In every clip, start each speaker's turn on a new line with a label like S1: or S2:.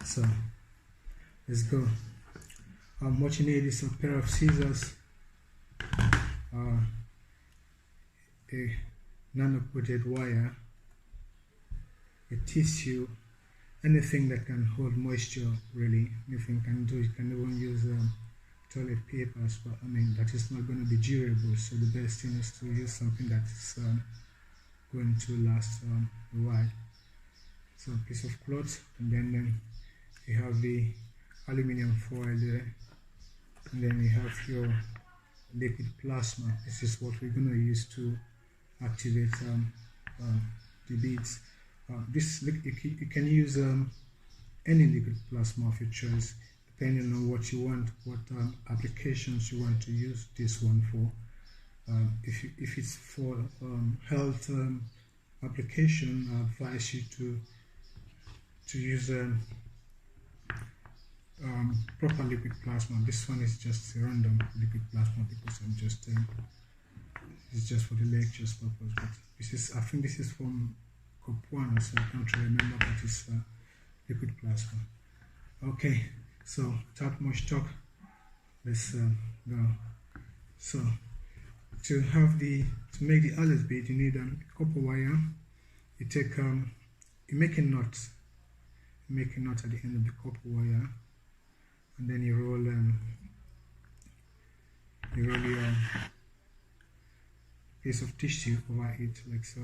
S1: So let's go. What you need is a pair of scissors, a nano-coated wire, a tissue, anything that can hold moisture. Really, anything can do. You can even use toilet papers, but I mean that is not going to be durable. So the best thing is to use something that is going to last a while. So a piece of cloth, and then you have the aluminum foil there, and then you have your liquid plasma. This is what we're going to use to activate the beads. You can use any liquid plasma of your choice, depending on what you want, what applications you want to use this one for. If it's for health application, I advise you to use proper liquid plasma. This one is just a random liquid plasma because I'm just it's just for the lecture's purpose. But this is, I think this is from Copuana, so I can't remember, but it's liquid plasma. Okay, so without much talk, let's go. So to make the Alice bead, you need a copper wire. You take you make a knot at the end of the copper wire, and then you roll your piece of tissue over it like so,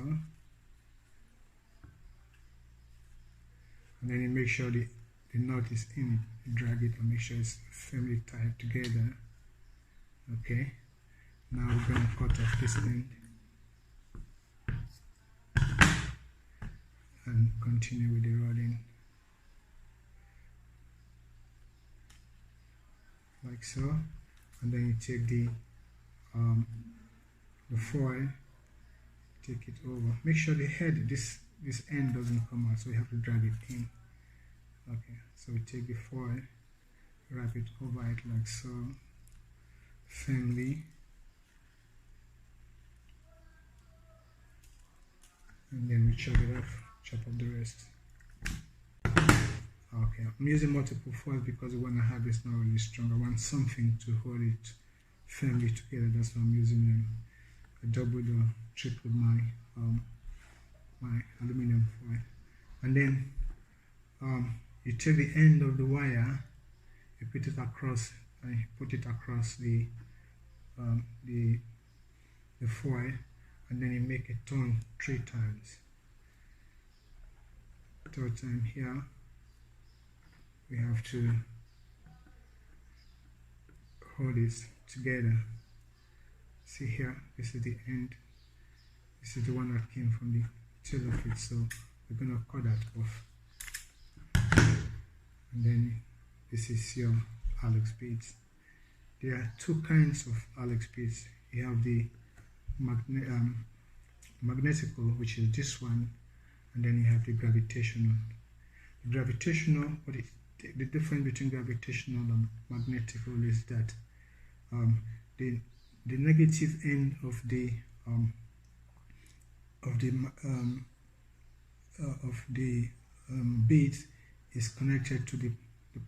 S1: and then you make sure the knot is in it. You drag it and make sure it's firmly tied together. Okay, now we're going to cut off this end and continue with the rolling like so, and then you take the foil, take it over. Make sure the head, this end doesn't come out, so you have to drag it in. Okay, so we take the foil, wrap it over it like so, firmly, and then we chop it off, chop up the rest. Okay, I'm using multiple foils because the one I have is not really strong. I want something to hold it firmly together. That's why I'm using them. I doubled or tripled my my aluminum foil, and then you take the end of the wire, you put it across, the foil, and then you make a turn 3 times. Third time here, we have to hold it together. See here, this is the end. This is the one that came from the tail of it, so we're going to cut that off. And then this is your Alex beads. There are 2 kinds of Alex beads. You have the magnetical, which is this one, and then you have the gravitational. The gravitational, the difference between gravitational and magnetical is that the negative end of the bead is connected to the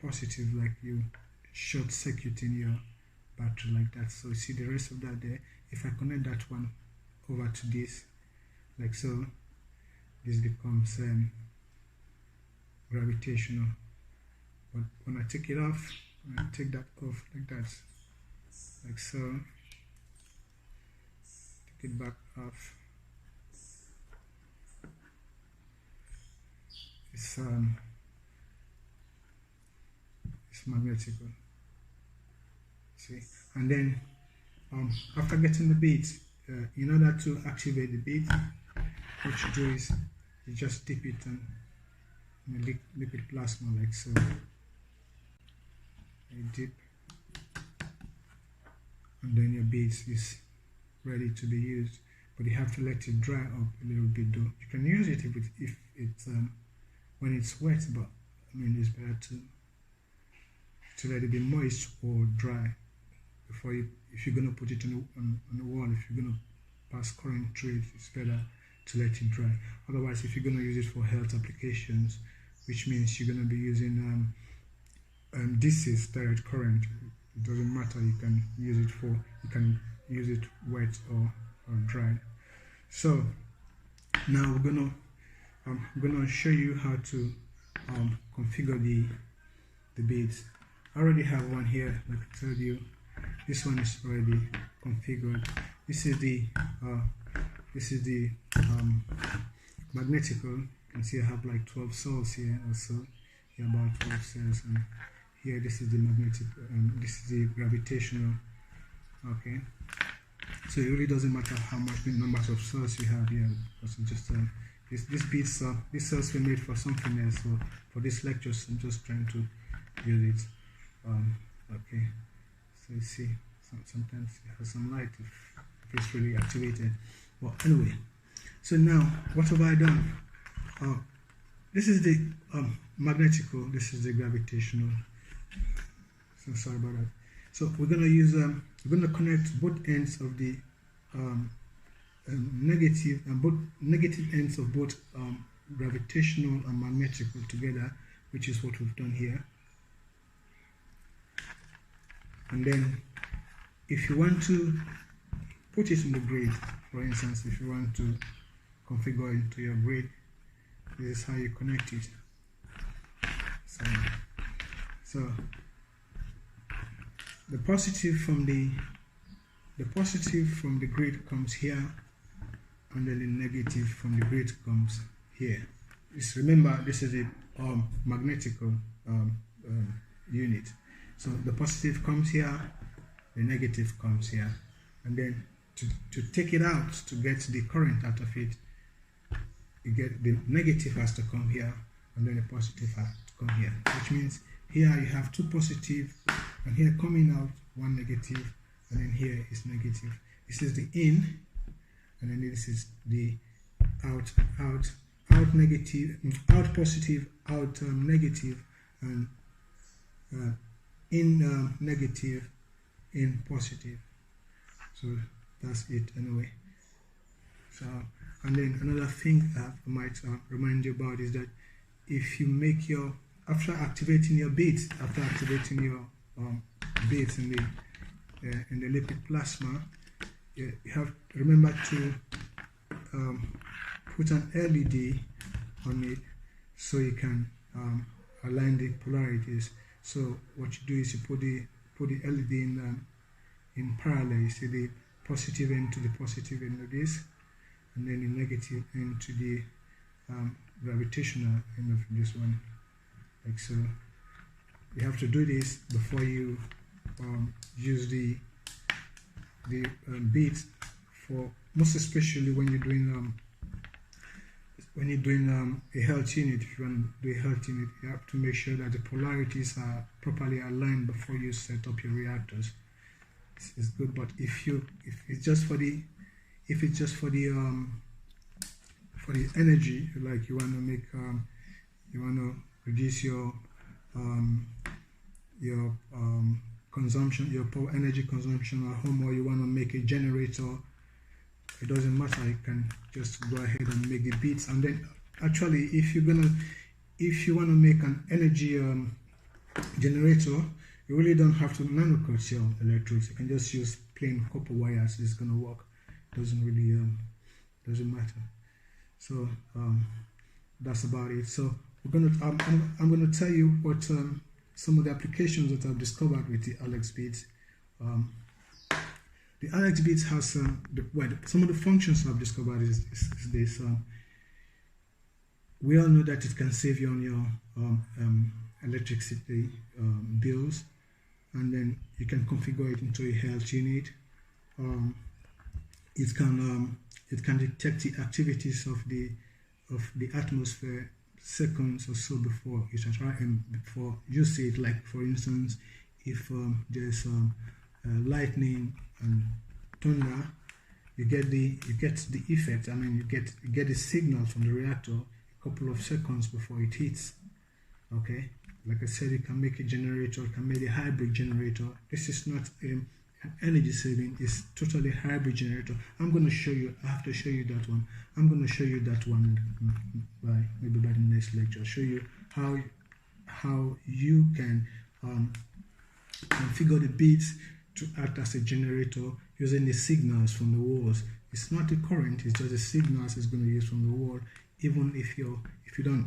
S1: positive, like you short circuiting your battery like that. So you see the rest of that there. If I connect that one over to this like so, this becomes gravitational. But when I take it off, I take that off like that, like so, take it back off. It's magnetical. See, and then after getting the beads, in order to activate the bead, what you do is you just dip it in the liquid plasma like so. You dip, and then your beads is ready to be used, but you have to let it dry up a little bit though. You can use it if it's when it's wet, but I mean it's better to let it be moist or dry before if you're gonna put it on the wall. If you're gonna pass current through it, it's better to let it dry. Otherwise, if you're gonna use it for health applications, which means you're going to be using DC direct current. It doesn't matter, you can use it wet or dry. So now I'm gonna show you how to configure the beads. I already have one here, like I told you. This one is already configured. This is the magnetical. You can see I have like 12 cells here also. Here about 12 cells, and here this is the magnetic, this is the gravitational. Okay, so it really doesn't matter how much the numbers of cells you have here, because it's just this beads, these cells were made for something else. So for this lecture, I'm just trying to use it. Okay, so you see, sometimes it has some light if it's really activated. Well, anyway, so now what have I done? This is the magnetical, this is the gravitational. So sorry about that. So we're gonna use we're gonna connect both ends of the negative ends of both gravitational and magnetical together, which is what we've done here. And then if you want to put it in the grid, for instance, if you want to configure it to your grid, this is how you connect it. So the positive from the grid comes here, and then the negative from the grid comes here. Just remember, this is a magnetical unit. So the positive comes here, the negative comes here, and then to take it out, to get the current out of it, you get the negative has to come here, and then the positive has to come here, which means here you have two positive, and here coming out one negative, and then here is negative. This is the in, and then this is the out negative, out positive, out negative, and in negative, in positive. So that's it anyway. So, and then another thing I might remind you about is that if you make your, after activating your beads, in the lipid plasma, you have to remember to put an LED on it so you can align the polarities. So what you do is you put the LED in parallel. You see the positive end to the positive end of this, and then the negative end to the gravitational end of this one, like so. You have to do this before you use the beads, for most especially when you're doing a health unit. If you want to do a health unit, you have to make sure that the polarities are properly aligned before you set up your reactors. It's good, but if it's just for the energy, like you want to make you want to reduce your consumption, your power energy consumption at home, or you want to make a generator, it doesn't matter. You can just go ahead and make the beads. And then actually, if you want to make an energy generator, you really don't have to nanocoat your electrodes. You can just use plain copper wires. It's gonna work. Doesn't really doesn't matter. So that's about it. So we're gonna I'm gonna tell you what some of the applications that I've discovered with the Alex beads. The Alex beads has some of the functions I've discovered is this. We all know that it can save you on your electricity bills, and then you can configure it into a health unit. It can detect the activities of the atmosphere seconds or so before before you see it. Like for instance, if there's lightning and thunder, you get the effect. I mean, you get the signal from the reactor a couple of seconds before it hits. Okay, like I said, you can make a generator, you can make a hybrid generator. This is not an energy saving, it's totally hybrid generator. I'm going to show you, I have to show you that one. I'm going to show you that one maybe by the next lecture. I'll show you how you can configure the beads to act as a generator using the signals from the walls. It's not the current, it's just the signals it's going to use from the wall. Even if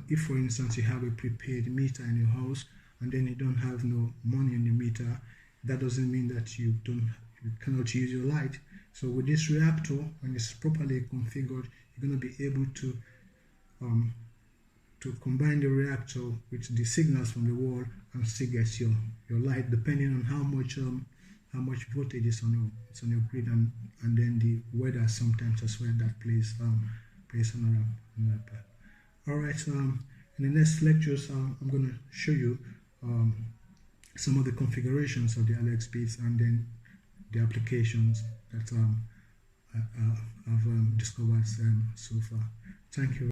S1: if for instance you have a prepaid meter in your house and then you don't have no money in the meter, that doesn't mean that you cannot use your light. So with this reactor, when it's properly configured, you're going to be able to combine the reactor with the signals from the wall and still get your light, depending on how much voltage is on your grid, and then the weather sometimes as well that plays another part. All right. In the next lectures, I'm going to show you some of the configurations of the LX beads and then the applications that I've discovered so far. Thank you.